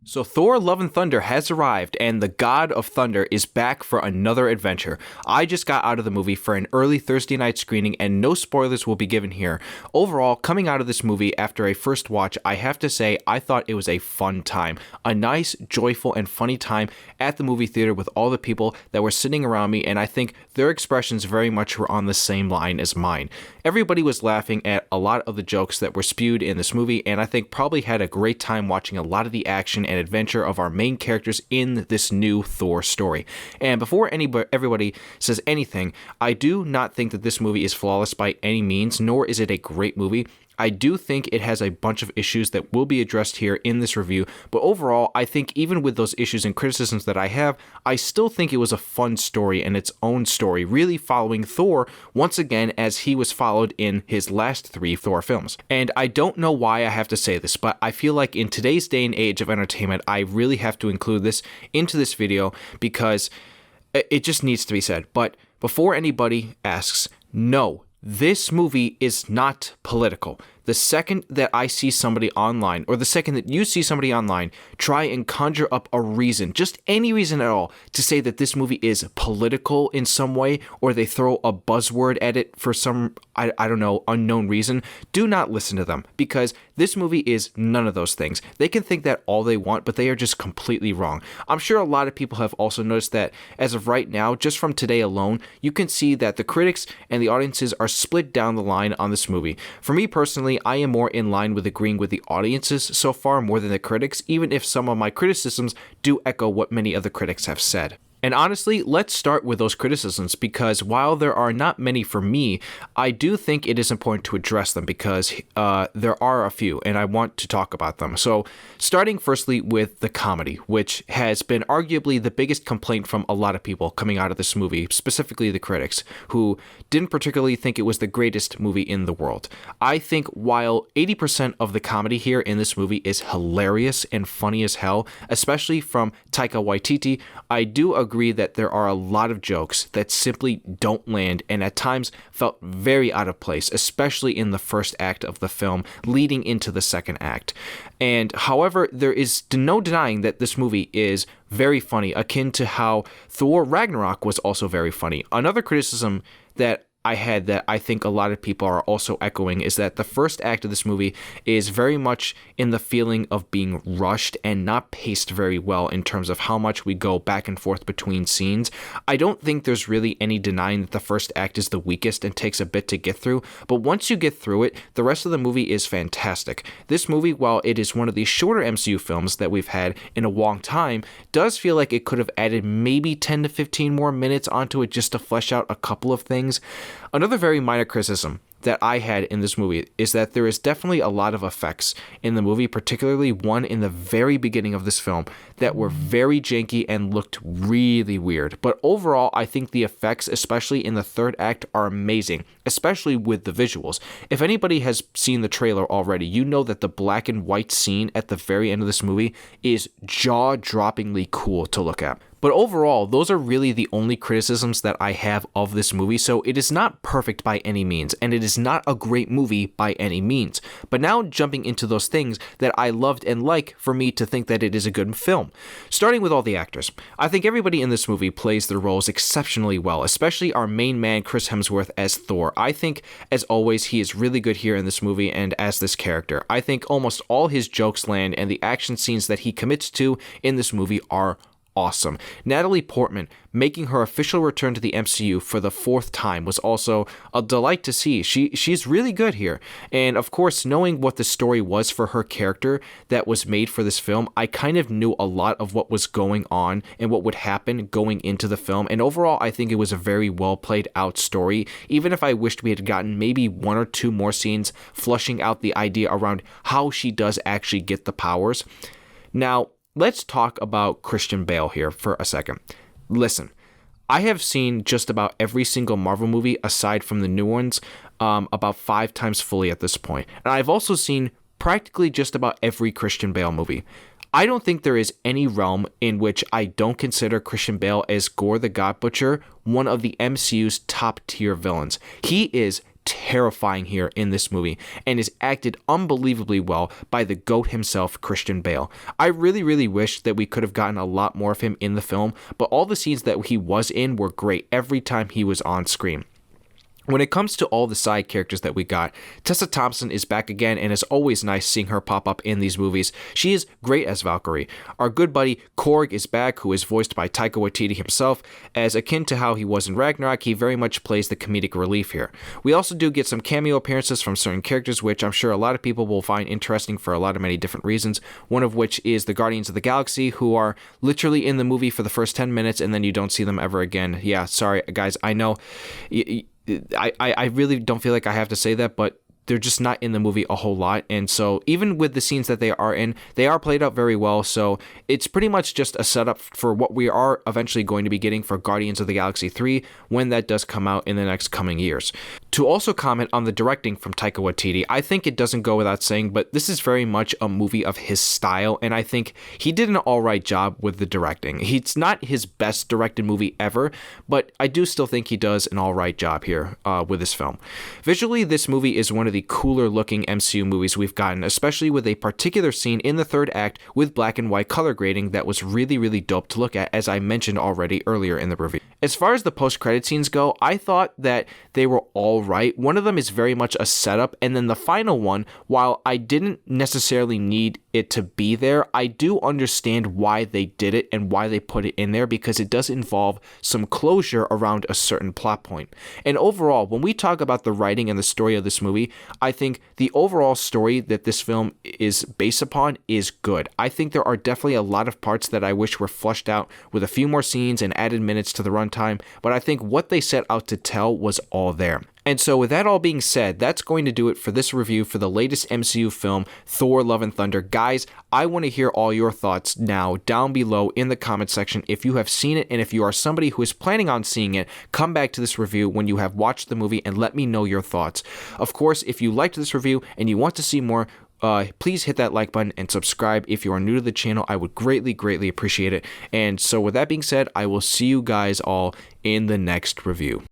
So Thor Love and Thunder has arrived, and the God of Thunder is back for another adventure. I just got out of the movie for an early Thursday night screening, and no spoilers will be given here. Overall, coming out of this movie after a first watch, I have to say I thought it was a fun time. A nice, joyful, and funny time at the movie theater with all the people that were sitting around me, and I think their expressions very much were on the same line as mine. Everybody was laughing at a lot of the jokes that were spewed in this movie, and I think probably had a great time watching a lot of the action and adventure of our main characters in this new Thor story. And before everybody says anything, I do not think that this movie is flawless by any means, nor is it a great movie. I do think it has a bunch of issues that will be addressed here in this review, but overall, I think even with those issues and criticisms that I have, I still think it was a fun story and its own story, really following Thor once again as he was followed in his last 3 Thor films. And I don't know why I have to say this, but I feel like in today's day and age of entertainment, I really have to include this into this video because it just needs to be said. But before anybody asks, no, this movie is not political. The second that I see somebody online, or the second that you see somebody online, try and conjure up a reason, just any reason at all, to say that this movie is political in some way, or they throw a buzzword at it for some, I don't know, unknown reason, do not listen to them, because this movie is none of those things. They can think that all they want, but they are just completely wrong. I'm sure a lot of people have also noticed that as of right now, just from today alone, you can see that the critics and the audiences are split down the line on this movie. For me personally, I am more in line with agreeing with the audiences so far more than the critics, even if some of my criticisms do echo what many other critics have said. And honestly, let's start with those criticisms, because while there are not many for me, I do think it is important to address them because there are a few, and I want to talk about them. So, starting firstly with the comedy, which has been arguably the biggest complaint from a lot of people coming out of this movie, specifically the critics, who didn't particularly think it was the greatest movie in the world. I think while 80% of the comedy here in this movie is hilarious and funny as hell, especially from Taika Waititi, I do agree that there are a lot of jokes that simply don't land and at times felt very out of place, especially in the first act of the film leading into the second act. And however, there is no denying that this movie is very funny, akin to how Thor Ragnarok was also very funny. Another criticism that I had that I think a lot of people are also echoing is that the first act of this movie is very much in the feeling of being rushed and not paced very well in terms of how much we go back and forth between scenes. I don't think there's really any denying that the first act is the weakest and takes a bit to get through, but once you get through it, the rest of the movie is fantastic. This movie, while it is one of the shorter MCU films that we've had in a long time, does feel like it could have added maybe 10 to 15 more minutes onto it just to flesh out a couple of things. Another very minor criticism that I had in this movie is that there is definitely a lot of effects in the movie, particularly one in the very beginning of this film that were very janky and looked really weird. But overall, I think the effects, especially in the third act, are amazing, especially with the visuals. If anybody has seen the trailer already, you know that the black and white scene at the very end of this movie is jaw-droppingly cool to look at. But overall, those are really the only criticisms that I have of this movie, so it is not perfect by any means, and it is not a great movie by any means. But now jumping into those things that I loved and like for me to think that it is a good film. Starting with all the actors. I think everybody in this movie plays their roles exceptionally well, especially our main man, Chris Hemsworth, as Thor. I think, as always, he is really good here in this movie and as this character. I think almost all his jokes land, and the action scenes that he commits to in this movie are awesome. Natalie Portman making her official return to the MCU for the 4th time was also a delight to see. She's really good here. And of course, knowing what the story was for her character that was made for this film, I kind of knew a lot of what was going on and what would happen going into the film. And overall, I think it was a very well played out story, even if I wished we had gotten maybe 1 or 2 more scenes flushing out the idea around how she does actually get the powers. Now, let's talk about Christian Bale here for a second. Listen, I have seen just about every single Marvel movie aside from the new ones about 5 times fully at this point. And I've also seen practically just about every Christian Bale movie. I don't think there is any realm in which I don't consider Christian Bale as Gore the God Butcher one of the MCU's top tier villains. He is terrifying here in this movie and is acted unbelievably well by the GOAT himself, Christian Bale. I really wish that we could have gotten a lot more of him in the film, but all the scenes that he was in were great every time he was on screen. When it comes to all the side characters that we got, Tessa Thompson is back again, and it's always nice seeing her pop up in these movies. She is great as Valkyrie. Our good buddy Korg is back, who is voiced by Taika Waititi himself. As akin to how he was in Ragnarok, he very much plays the comedic relief here. We also do get some cameo appearances from certain characters, which I'm sure a lot of people will find interesting for a lot of many different reasons, one of which is the Guardians of the Galaxy, who are literally in the movie for the first 10 minutes, and then you don't see them ever again. Yeah, sorry, guys, I know... I really don't feel like I have to say that, but they're just not in the movie a whole lot. And so even with the scenes that they are in, they are played out very well. So it's pretty much just a setup for what we are eventually going to be getting for Guardians of the Galaxy 3 when that does come out in the next coming years. To also comment on the directing from Taika Waititi, I think it doesn't go without saying, but this is very much a movie of his style, and I think he did an alright job with the directing. It's not his best directed movie ever, but I do still think he does an alright job here with this film. Visually, this movie is one of the cooler looking MCU movies we've gotten, especially with a particular scene in the third act with black and white color grading that was really dope to look at, as I mentioned already earlier in the review. As far as the post-credit scenes go, I thought that they were all right. One of them is very much a setup, and then the final one, while I didn't necessarily need it to be there, I do understand why they did it and why they put it in there, because it does involve some closure around a certain plot point. And overall, when we talk about the writing and the story of this movie, I think the overall story that this film is based upon is good. I think there are definitely a lot of parts that I wish were fleshed out with a few more scenes and added minutes to the runtime, but I think what they set out to tell was all there. And so with that all being said, that's going to do it for this review for the latest MCU film, Thor Love and Thunder. Guys, I want to hear all your thoughts now down below in the comment section if you have seen it, and if you are somebody who is planning on seeing it, come back to this review when you have watched the movie and let me know your thoughts. Of course, if you liked this review and you want to see more, please hit that like button and subscribe if you are new to the channel. I would greatly appreciate it. And so with that being said, I will see you guys all in the next review.